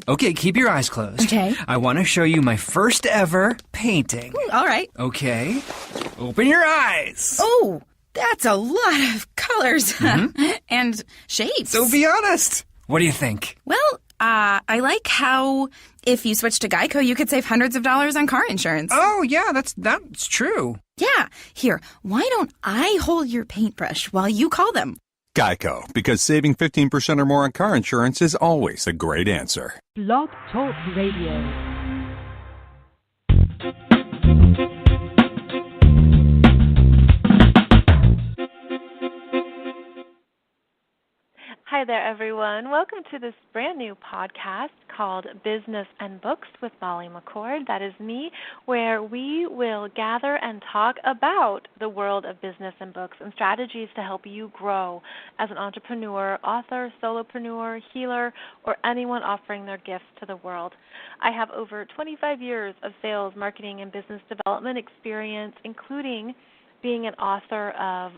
Okay, keep your eyes closed. Okay. I want to show you my first ever painting. All right. Okay. Open your eyes. Oh, that's a lot of colors and shapes. So be honest. What do you think? Well, I like how if you switch to Geico, you could save hundreds of dollars on car insurance. Oh, yeah, that's true. Yeah. Here, why don't I hold your paintbrush while you call them? Geico, because saving 15% or more on car insurance is always a great answer. Blog Talk Radio. Hi there, everyone. Welcome to this brand new podcast called Business and Books with Molly McCord. That is me, where we will gather and talk about the world of business and books and strategies to help you grow as an entrepreneur, author, solopreneur, healer, or anyone offering their gifts to the world. I have over 25 years of sales, marketing, and business development experience, including being an author of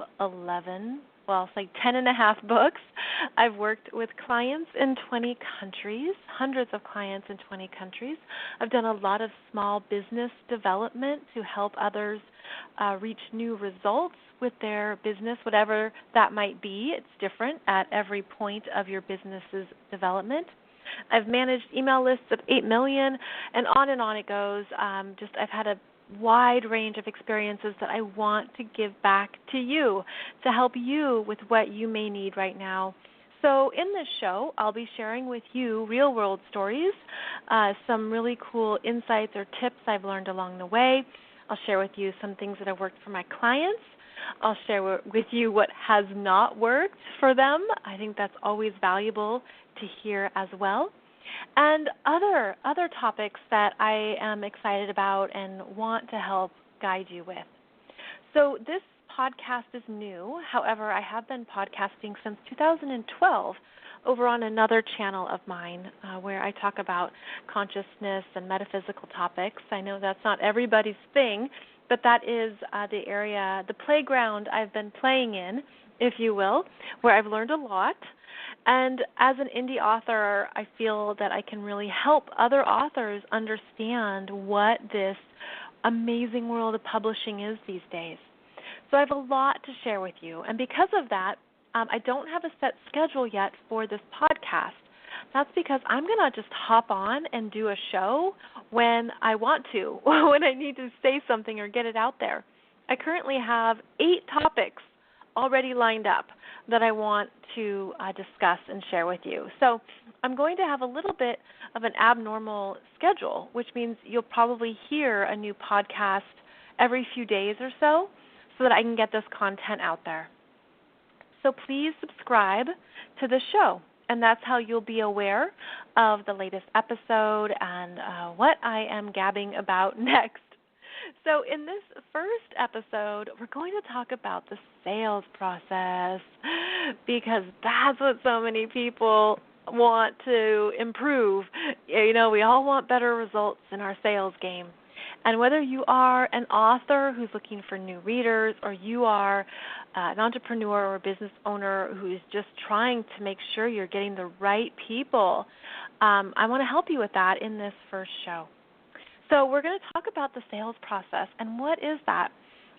10 and a half books. I've worked with clients in 20 countries, hundreds of clients in 20 countries. I've done a lot of small business development to help others reach new results with their business, whatever that might be. It's different at every point of your business's development. I've managed email lists of 8 million, and on it goes. I've had a wide range of experiences that I want to give back to you to help you with what you may need right now. So in this show, I'll be sharing with you real-world stories, some really cool insights or tips I've learned along the way. I'll share with you some things that have worked for my clients. I'll share with you what has not worked for them. I think that's always valuable to hear as well. And other topics that I am excited about and want to help guide you with. So this podcast is new. However, I have been podcasting since 2012 over on another channel of mine where I talk about consciousness and metaphysical topics. I know that's not everybody's thing, but that is the area, the playground I've been playing in, if you will, where I've learned a lot. And as an indie author, I feel that I can really help other authors understand what this amazing world of publishing is these days. So I have a lot to share with you. And because of that, I don't have a set schedule yet for this podcast. That's because I'm going to just hop on and do a show when I want to, or when I need to say something or get it out there. I currently have 8 topics already lined up that I want to discuss and share with you. So I'm going to have a little bit of an abnormal schedule, which means you'll probably hear a new podcast every few days or so that I can get this content out there. So please subscribe to the show, and that's how you'll be aware of the latest episode and what I am gabbing about next. So in this first episode, we're going to talk about the sales process because that's what so many people want to improve. You know, we all want better results in our sales game. And whether you are an author who's looking for new readers or you are an entrepreneur or a business owner who's just trying to make sure you're getting the right people, I want to help you with that in this first show. So we're going to talk about the sales process and what is that.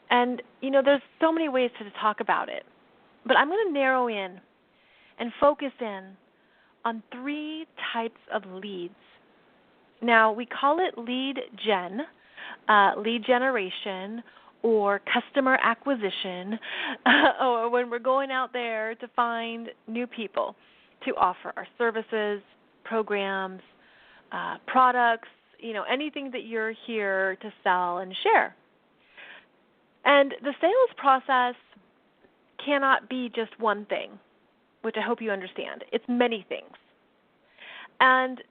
And, you know, there's so many ways to talk about it. But I'm going to narrow in and focus in on 3 types of leads. Now, we call it lead gen, lead generation, or customer acquisition, or when we're going out there to find new people to offer our services, programs, products, you know, anything that you're here to sell and share. And the sales process cannot be just one thing, which I hope you understand. It's many things. And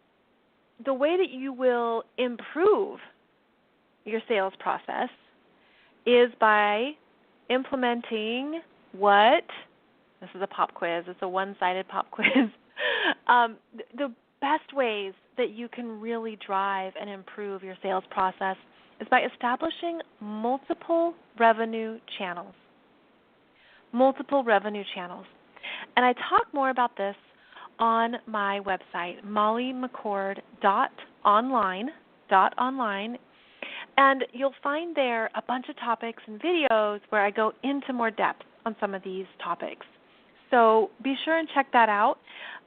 the way that you will improve your sales process is by implementing this is a pop quiz, it's a one-sided pop quiz, the best ways that you can really drive and improve your sales process is by establishing multiple revenue channels. Multiple revenue channels. And I talk more about this on my website, mollymccord.online, and you'll find there a bunch of topics and videos where I go into more depth on some of these topics. So be sure and check that out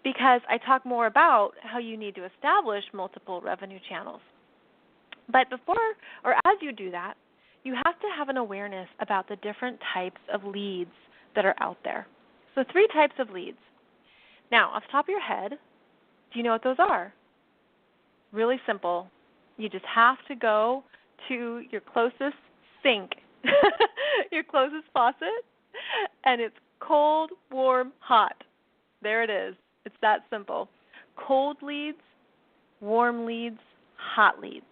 because I talk more about how you need to establish multiple revenue channels. But before or as you do that, you have to have an awareness about the different types of leads that are out there. So 3 types of leads. Now, off the top of your head, do you know what those are? Really simple. You just have to go to your closest sink, your closest faucet, and it's cold, warm, hot. There it is. It's that simple. Cold leads, warm leads, hot leads.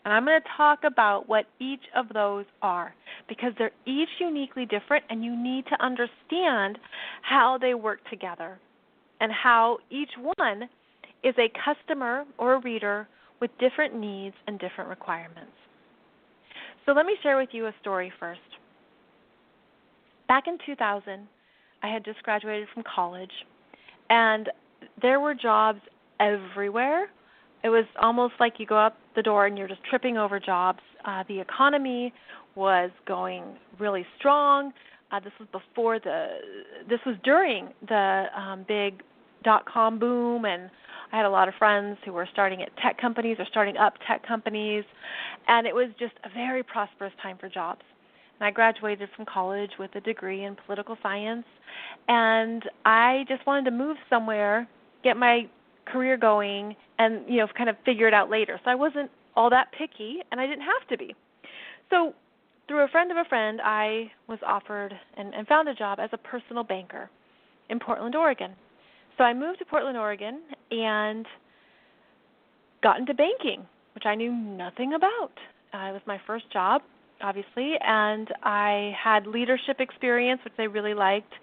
And I'm going to talk about what each of those are because they're each uniquely different and you need to understand how they work together and how each one is a customer or a reader with different needs and different requirements. So let me share with you a story first. Back in 2000, I had just graduated from college, and there were jobs everywhere. It was almost like you go out the door and you're just tripping over jobs. The economy was going really strong. This was during the big .com boom, and I had a lot of friends who were starting at tech companies or starting up tech companies, and it was just a very prosperous time for jobs. And I graduated from college with a degree in political science, and I just wanted to move somewhere, get my career going, and kind of figure it out later. So I wasn't all that picky, and I didn't have to be. So through a friend of a friend, I was offered and found a job as a personal banker in Portland, Oregon. So I moved to Portland, Oregon, and got into banking, which I knew nothing about. It was my first job, obviously, and I had leadership experience, which I really liked,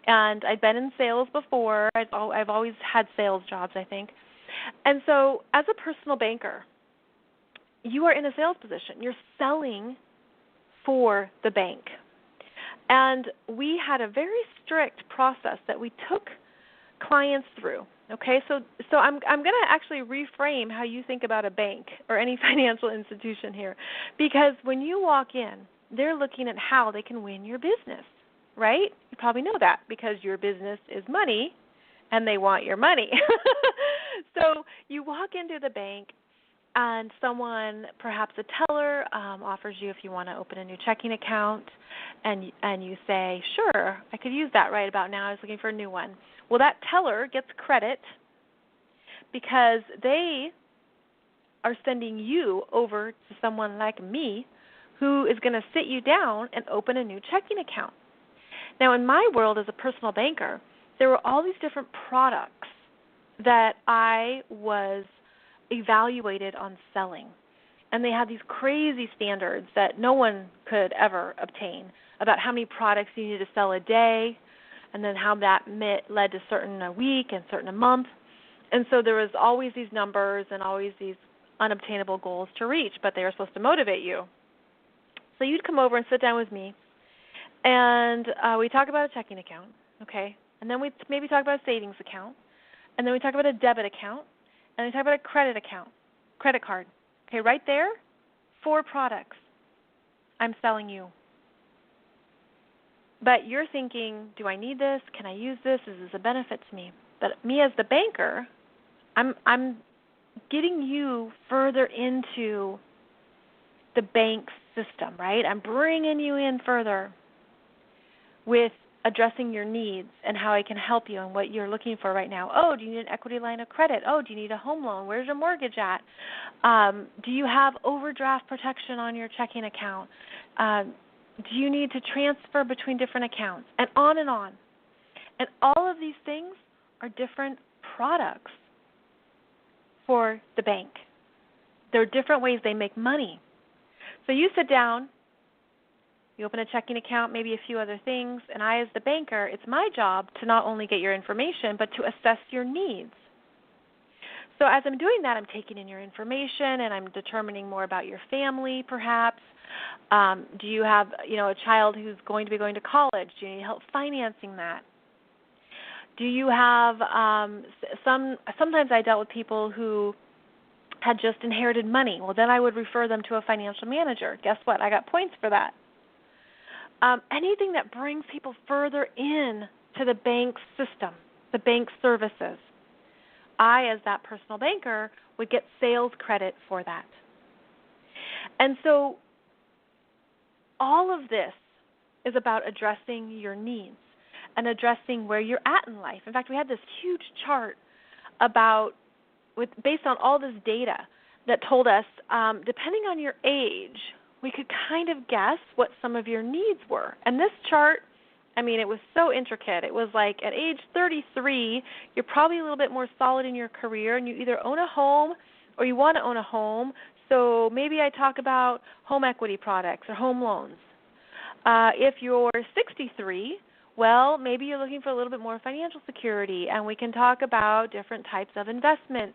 and I'd been in sales before. I've always had sales jobs, I think. And so as a personal banker, you are in a sales position. You're selling for the bank. And we had a very strict process that we took clients through. Okay, so I'm going to actually reframe how you think about a bank or any financial institution here, because when you walk in, they're looking at how they can win your business, right? You probably know that because your business is money, and they want your money. So you walk into the bank, and someone, perhaps a teller, offers you if you want to open a new checking account, and you say, sure, I could use that right about now. I was looking for a new one. Well, that teller gets credit because they are sending you over to someone like me who is going to sit you down and open a new checking account. Now, in my world as a personal banker, there were all these different products that I was evaluated on selling. And they had these crazy standards that no one could ever obtain about how many products you needed to sell a day, and then how that led to certain a week and certain a month. And so there was always these numbers and always these unobtainable goals to reach, but they were supposed to motivate you. So you'd come over and sit down with me, and we talk about a checking account, okay? And then we maybe talk about a savings account, and then we talk about a debit account, and we talk about a credit account, credit card. Okay, right there, 4 products I'm selling you. But you're thinking, do I need this? Can I use this? Is this a benefit to me? But me as the banker, I'm getting you further into the bank system, right? I'm bringing you in further with addressing your needs and how I can help you and what you're looking for right now. Oh, do you need an equity line of credit? Oh, do you need a home loan? Where's your mortgage at? Do you have overdraft protection on your checking account? Do you need to transfer between different accounts? And on and on. And all of these things are different products for the bank. There are different ways they make money. So you sit down, you open a checking account, maybe a few other things, and I, as the banker, it's my job to not only get your information, but to assess your needs. So as I'm doing that, I'm taking in your information, and I'm determining more about your family, perhaps. Do you have, a child who's going to be going to college? Do you need help financing that? Do you have sometimes I dealt with people who had just inherited money. Well, then I would refer them to a financial manager. Guess what? I got points for that. Anything that brings people further in to the bank's system, the bank's services. I, as that personal banker, would get sales credit for that. And so all of this is about addressing your needs and addressing where you're at in life. In fact, we had this huge chart based on all this data that told us, depending on your age, we could kind of guess what some of your needs were. And this chart, I mean, it was so intricate. It was like at age 33, you're probably a little bit more solid in your career, and you either own a home or you want to own a home. So maybe I talk about home equity products or home loans. If you're 63, well, maybe you're looking for a little bit more financial security, and we can talk about different types of investment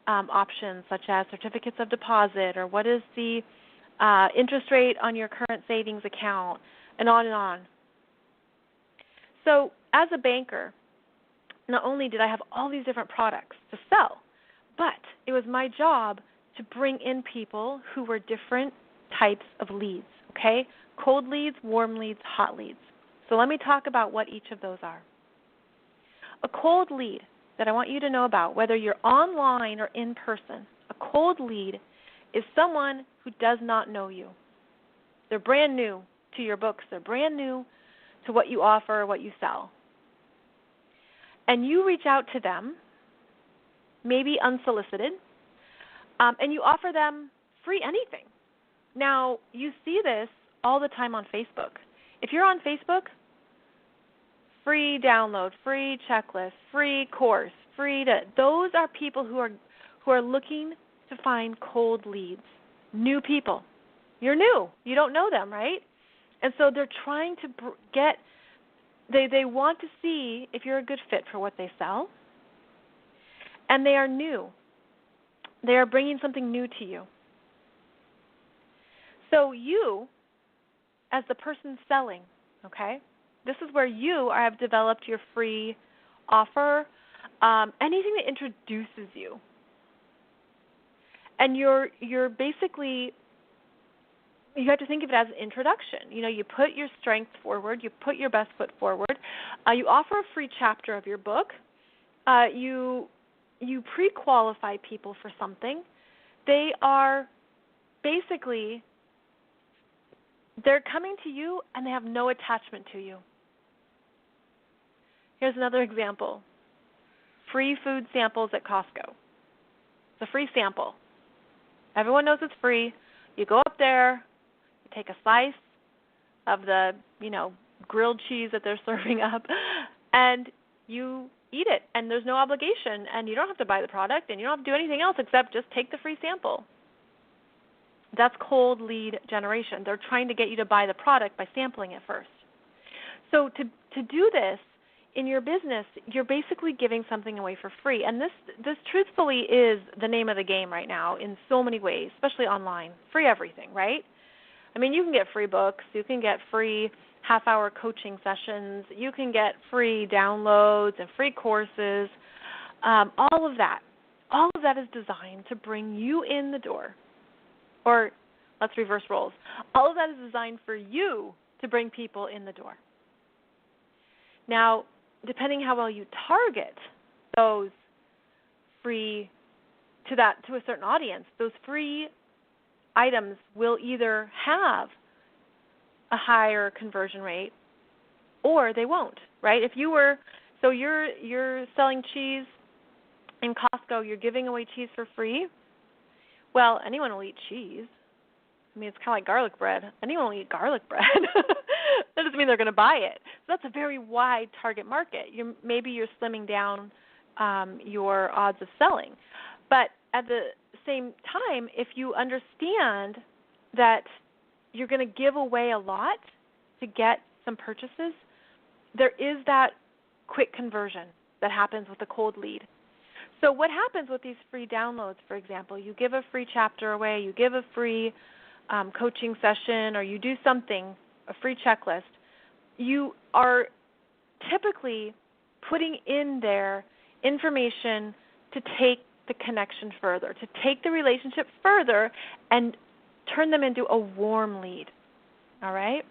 options, such as certificates of deposit, or what is the interest rate on your current savings account, and on and on. So as a banker, not only did I have all these different products to sell, but it was my job to bring in people who were different types of leads, okay? Cold leads, warm leads, hot leads. So let me talk about what each of those are. A cold lead that I want you to know about, whether you're online or in person, a cold lead is someone who does not know you. They're brand new to your books. They're brand new to what you offer, what you sell. And you reach out to them, maybe unsolicited, and you offer them free anything. Now, you see this all the time on Facebook. If you're on Facebook, free download, free checklist, free course, those are people who are looking to find cold leads, new people. You're new. You don't know them, right? And so they're trying to they want to see if you're a good fit for what they sell. And they are new. They are bringing something new to you. So you, as the person selling, okay, this is where you have developed your free offer, anything that introduces you. And you're basically, you have to think of it as an introduction. You know, you put your strength forward, you put your best foot forward, you offer a free chapter of your book, you pre-qualify people for something. They are basically, they're coming to you and they have no attachment to you. Here's another example. Free food samples at Costco. It's a free sample. Everyone knows it's free. You go up there, you take a slice of the, grilled cheese that they're serving up, and you eat it, and there's no obligation, and you don't have to buy the product, and you don't have to do anything else except just take the free sample. That's cold lead generation. They're trying to get you to buy the product by sampling it first. So to do this in your business, you're basically giving something away for free. And this truthfully is the name of the game right now in so many ways, especially online. Free everything, right? I mean, you can get free books. You can get free half-hour coaching sessions. You can get free downloads and free courses. All of that is designed to bring you in the door. Or let's reverse roles. All of that is designed for you to bring people in the door. Now, depending how well you target those free to a certain audience, those free items will either have a higher conversion rate or they won't, right? If you're selling cheese in Costco, you're giving away cheese for free. Well, anyone will eat cheese. I mean, it's kind of like garlic bread. Anyone will eat garlic bread. That doesn't mean they're going to buy it. So that's a very wide target market. Maybe you're slimming down your odds of selling. But at the same time, if you understand that you're going to give away a lot to get some purchases, there is that quick conversion that happens with a cold lead. So what happens with these free downloads, for example, you give a free chapter away, you give a free coaching session, or you do something, a free checklist, you are typically putting in their information to take the connection further, to take the relationship further and turn them into a warm lead. All right?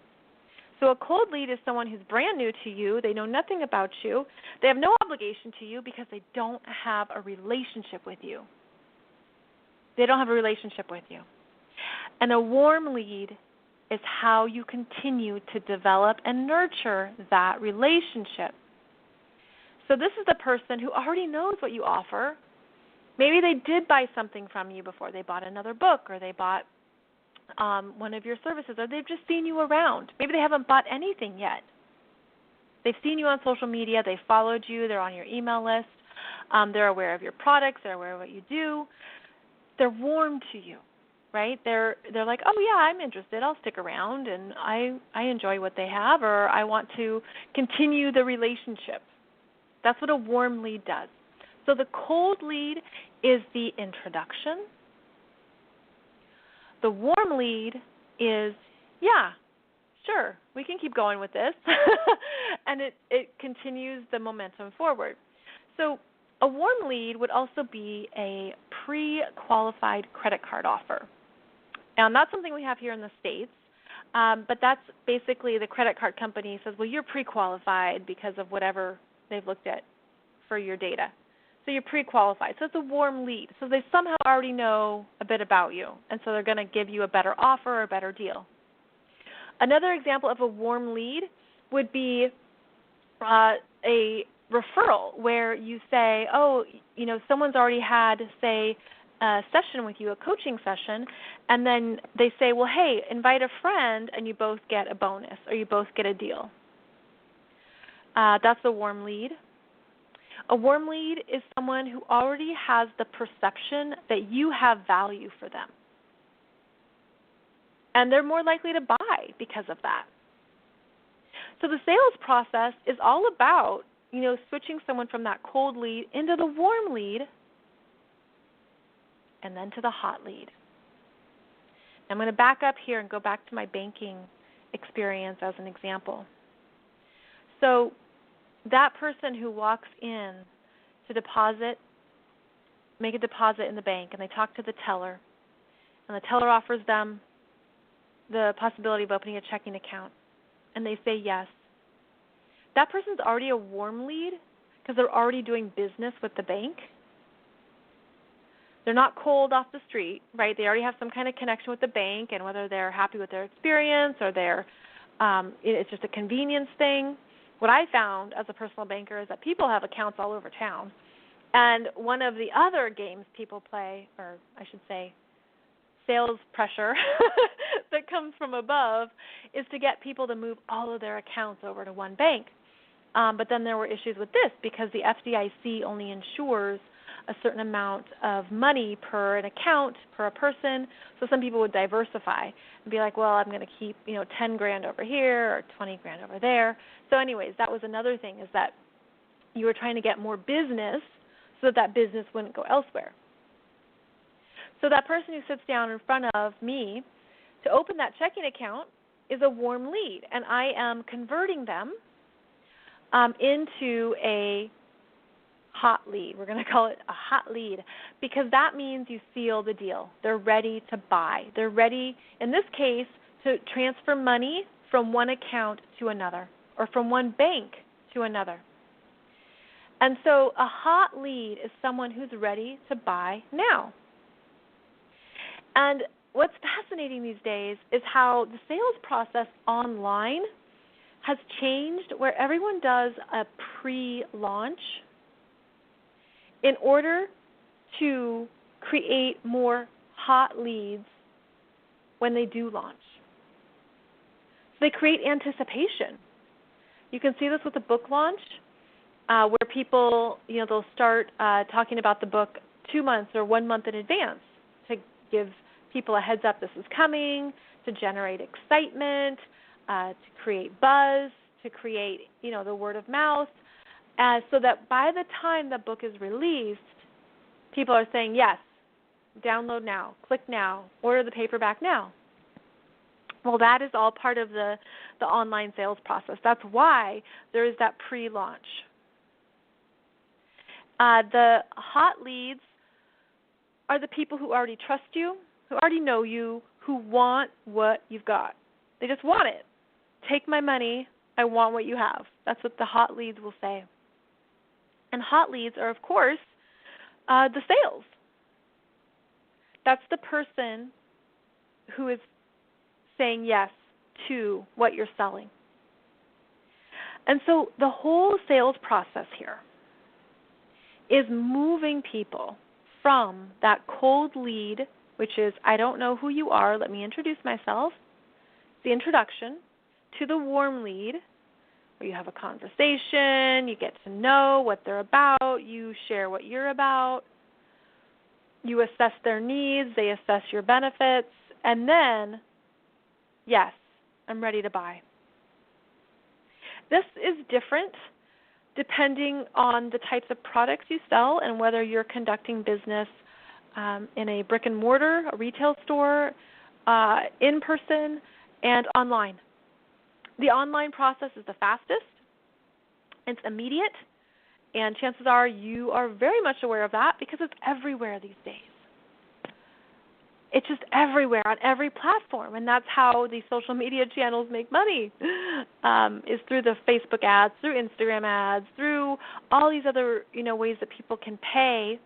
So a cold lead is someone who's brand new to you. They know nothing about you. They have no obligation to you because they don't have a relationship with you. They don't have a relationship with you. And a warm lead is how you continue to develop and nurture that relationship. So this is the person who already knows what you offer. Maybe they did buy something from you before. They bought another book, or they bought one of your services, or they've just seen you around. Maybe they haven't bought anything yet. They've seen you on social media. They followed you. They're on your email list. They're aware of your products. They're aware of what you do. They're warm to you, right? They're like, oh, yeah, I'm interested. I'll stick around, and I enjoy what they have, or I want to continue the relationship. That's what a warm lead does. So the cold lead is the introduction. The warm lead is, yeah, sure, we can keep going with this. And it continues the momentum forward. So a warm lead would also be a pre-qualified credit card offer. And that's something we have here in the States. But that's basically the credit card company says, well, you're pre-qualified because of whatever they've looked at for your data. So you're pre-qualified. So it's a warm lead. So they somehow already know a bit about you, and so they're going to give you a better offer or a better deal. Another example of a warm lead would be a referral where you say, oh, you know, someone's already had, say, a session with you, a coaching session, and then they say, well, hey, invite a friend, and you both get a bonus or you both get a deal. That's a warm lead. A warm lead is someone who already has the perception that you have value for them. And they're more likely to buy because of that. So the sales process is all about, you know, switching someone from that cold lead into the warm lead and then to the hot lead. I'm going to back up here and go back to my banking experience as an example. So that person who walks in to make a deposit in the bank, and they talk to the teller, and the teller offers them the possibility of opening a checking account, and they say yes. That person's already a warm lead because they're already doing business with the bank. They're not cold off the street, right? They already have some kind of connection with the bank, and whether they're happy with their experience or it's just a convenience thing. What I found as a personal banker is that people have accounts all over town. And one of the other games people play, or I should say sales pressure that comes from above, is to get people to move all of their accounts over to one bank. But then there were issues with this because the FDIC only insures a certain amount of money per an account, per a person. So some people would diversify and be like, well, I'm going to keep, $10,000 over here or $20,000 over there. So anyways, that was another thing, is that you were trying to get more business so that business wouldn't go elsewhere. So that person who sits down in front of me to open that checking account is a warm lead, and I am converting them into a hot lead. We're going to call it a hot lead because that means you seal the deal. They're ready to buy. They're ready, in this case, to transfer money from one account to another or from one bank to another. And so a hot lead is someone who's ready to buy now. And what's fascinating these days is how the sales process online has changed, where everyone does a pre-launch in order to create more hot leads when they do launch. So they create anticipation. You can see this with a book launch, where people, they'll start talking about the book 2 months or 1 month in advance to give people a heads up this is coming, to generate excitement, to create buzz, to create, the word of mouth, so that by the time the book is released, people are saying, yes, download now, click now, order the paperback now. Well, that is all part of the online sales process. That's why there is that pre-launch. The hot leads are the people who already trust you, who already know you, who want what you've got. They just want it. Take my money. I want what you have. That's what the hot leads will say. And hot leads are, of course, the sales. That's the person who is saying yes to what you're selling. And so the whole sales process here is moving people from that cold lead, which is, I don't know who you are, let me introduce myself, the introduction, to the warm lead, where you have a conversation, you get to know what they're about, you share what you're about, you assess their needs, they assess your benefits, and then, yes, I'm ready to buy. This is different depending on the types of products you sell and whether you're conducting business in a brick and mortar, a retail store, in person, and online. The online process is the fastest. It's immediate, and chances are you are very much aware of that because it's everywhere these days. It's just everywhere on every platform, and that's how these social media channels make money, is through the Facebook ads, through Instagram ads, through all these other ways that people can pay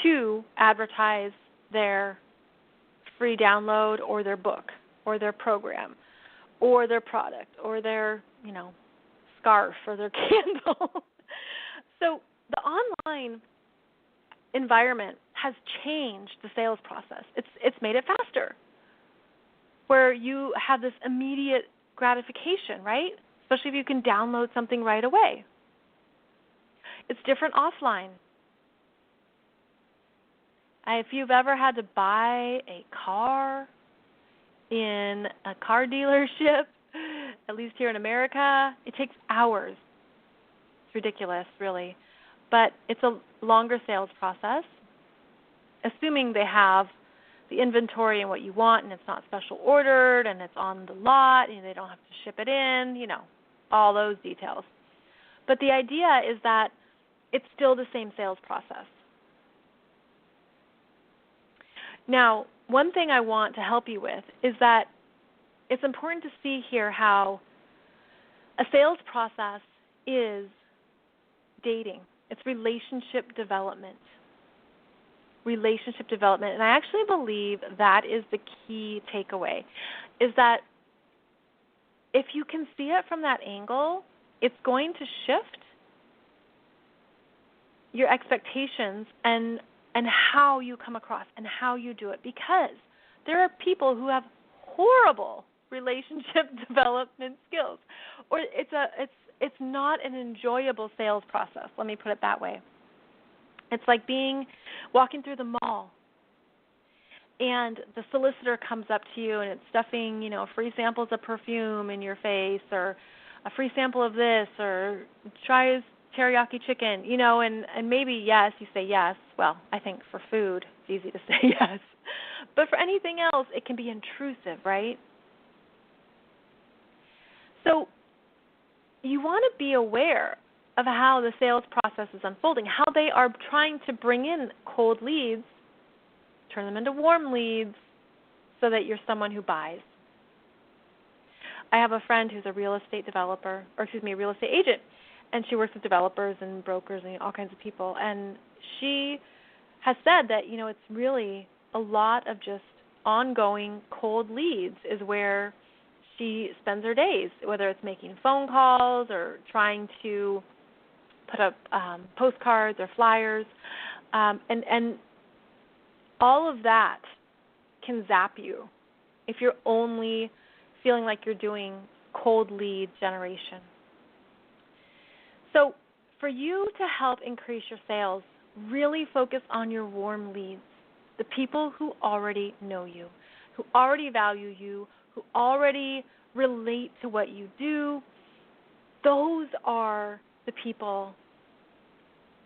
to advertise their free download or their book or their program or their product or their scarf or their candle. So the online environment has changed the sales process. It's made it faster, where you have this immediate gratification, right? Especially if you can download something right away. It's different offline. If you've ever had to buy a car in a car dealership, at least here in America, it takes hours. It's ridiculous, really. But it's a longer sales process, assuming they have the inventory and what you want and it's not special ordered and it's on the lot and they don't have to ship it in, all those details. But the idea is that it's still the same sales process. Now, one thing I want to help you with is that it's important to see here how a sales process is dating. It's relationship development. Relationship development. And I actually believe that is the key takeaway, is that if you can see it from that angle, it's going to shift your expectations and how you come across and how you do it, because there are people who have horrible relationship development skills, or it's not an enjoyable sales process. Let me put it that way. It's like walking through the mall, and the solicitor comes up to you and it's stuffing, free samples of perfume in your face, or a free sample of this, or try teriyaki chicken, and maybe yes, you say yes. Well, I think for food, it's easy to say yes. But for anything else, it can be intrusive, right? So you want to be aware of how the sales process is unfolding, how they are trying to bring in cold leads, turn them into warm leads, so that you're someone who buys. I have a friend who's a real estate real estate agent, and she works with developers and brokers and all kinds of people. And she has said that, it's really a lot of just ongoing cold leads is where she spends her days, whether it's making phone calls or trying to put up postcards or flyers. And all of that can zap you if you're only feeling like you're doing cold lead generation. So for you to help increase your sales, really focus on your warm leads, the people who already know you, who already value you, who already relate to what you do. Those are the people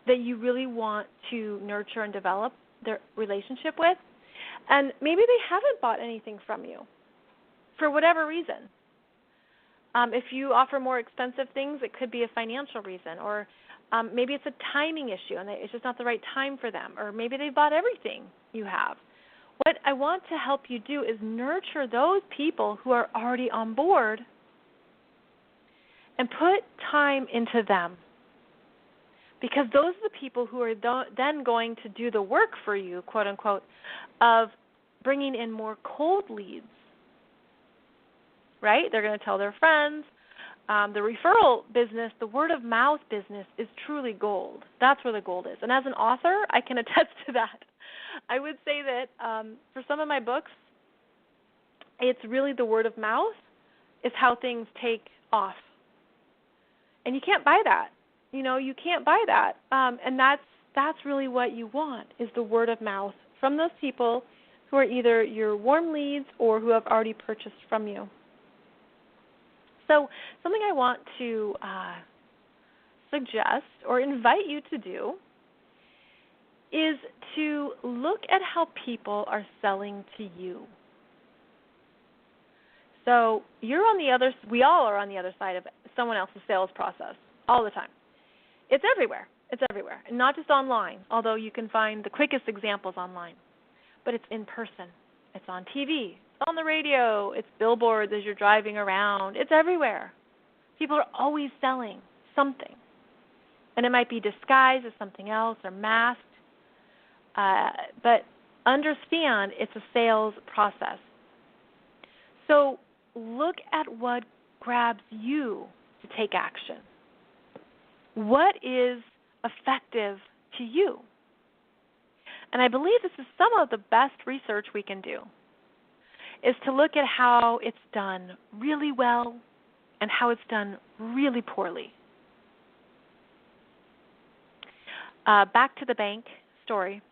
that you really want to nurture and develop their relationship with. And maybe they haven't bought anything from you for whatever reason. If you offer more expensive things, it could be a financial reason, or maybe it's a timing issue and it's just not the right time for them, or maybe they bought everything you have. What I want to help you do is nurture those people who are already on board and put time into them, because those are the people who are then going to do the work for you, quote unquote, of bringing in more cold leads, right? They're going to tell their friends. The referral business, the word of mouth business is truly gold. That's where the gold is. And as an author, I can attest to that. I would say that for some of my books, it's really the word of mouth is how things take off. And you can't buy that. You can't buy that. And that's really what you want, is the word of mouth from those people who are either your warm leads or who have already purchased from you. So something I want to suggest or invite you to do is to look at how people are selling to you. So we all are on the other side of someone else's sales process all the time. It's everywhere. And not just online, although you can find the quickest examples online. But it's in person. It's on TV. It's on the radio. It's billboards as you're driving around. It's everywhere. People are always selling something. And it might be disguised as something else or masked. But understand it's a sales process. So look at what grabs you to take action. What is effective to you? And I believe this is some of the best research we can do, is to look at how it's done really well and how it's done really poorly. Back to the bank story,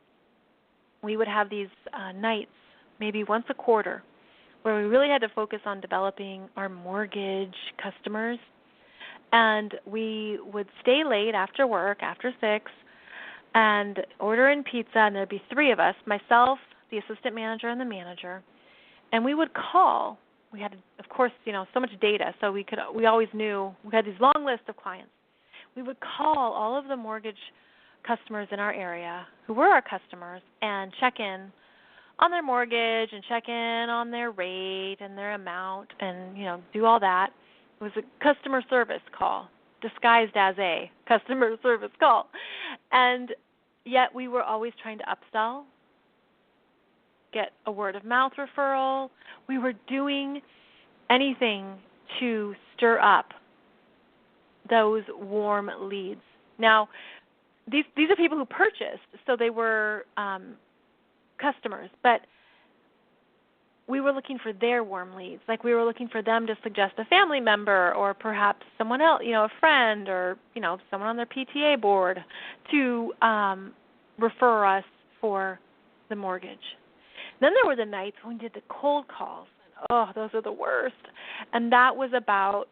we would have these nights, maybe once a quarter, where we really had to focus on developing our mortgage customers. And we would stay late after work, after 6, and order in pizza, and there'd be 3 of us, myself, the assistant manager, and the manager. And we would call. We had, of course, so much data, so we always knew. We had these long lists of clients. We would call all of the mortgage customers in our area who were our customers and check in on their mortgage and check in on their rate and their amount and, do all that. It was a customer service call, disguised as a customer service call. And yet we were always trying to upsell, get a word-of-mouth referral. We were doing anything to stir up those warm leads. Now, these are people who purchased, so they were customers, but we were looking for their warm leads. Like we were looking for them to suggest a family member or perhaps someone else, a friend or, someone on their PTA board to refer us for the mortgage. Then there were the nights when we did the cold calls. And, those are the worst. And that was about,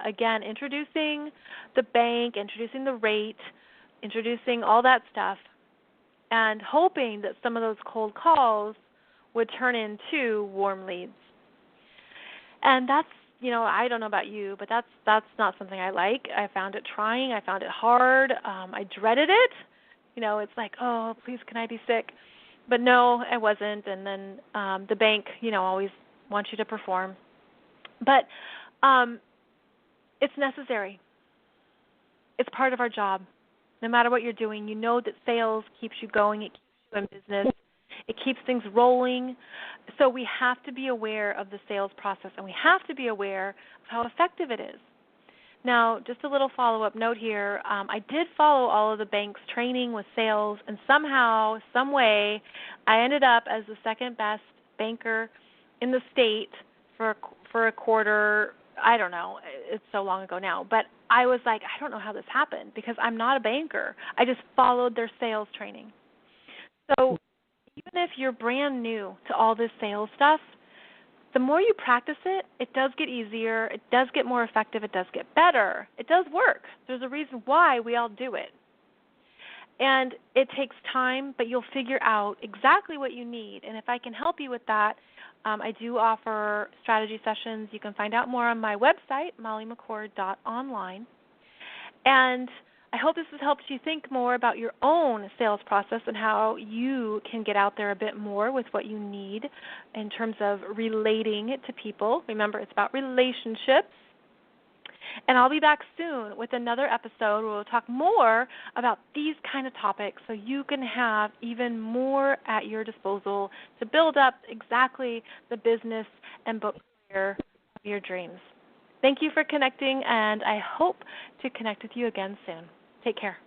again, introducing the bank, introducing the rate, introducing all that stuff, and hoping that some of those cold calls would turn into warm leads. And that's, I don't know about you, but that's not something I like. I found it trying. I found it hard. I dreaded it. It's like, oh, please, can I be sick? But no, I wasn't. And then the bank, always wants you to perform. But it's necessary. It's part of our job. No matter what you're doing, that sales keeps you going. It keeps you in business. It keeps things rolling. So we have to be aware of the sales process, and we have to be aware of how effective it is. Now, just a little follow-up note here. I did follow all of the bank's training with sales, and somehow, some way, I ended up as the second best banker in the state for a quarter. I don't know. It's so long ago now. But I was like, I don't know how this happened because I'm not a banker. I just followed their sales training. So even if you're brand new to all this sales stuff, the more you practice it, it does get easier, it does get more effective, it does get better, it does work. There's a reason why we all do it. And it takes time, but you'll figure out exactly what you need. And if I can help you with that, I do offer strategy sessions. You can find out more on my website, mollymccord.online. And I hope this has helped you think more about your own sales process and how you can get out there a bit more with what you need in terms of relating it to people. Remember, it's about relationships. And I'll be back soon with another episode where we'll talk more about these kind of topics so you can have even more at your disposal to build up exactly the business and book career of your dreams. Thank you for connecting, and I hope to connect with you again soon. Take care.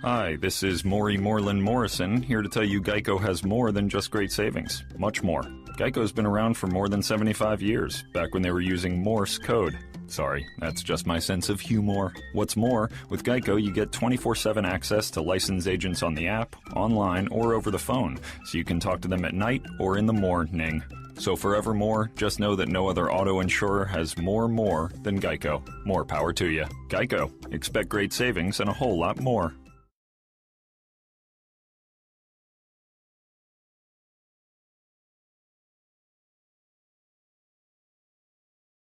Hi, this is Maury Moreland Morrison, here to tell you Geico has more than just great savings. Much more. Geico's been around for more than 75 years, back when they were using Morse code. Sorry, that's just my sense of humor. What's more, with Geico you get 24/7 access to licensed agents on the app, online, or over the phone, so you can talk to them at night or in the morning. So forevermore, just know that no other auto insurer has more than Geico. More power to you. Geico. Expect great savings and a whole lot more.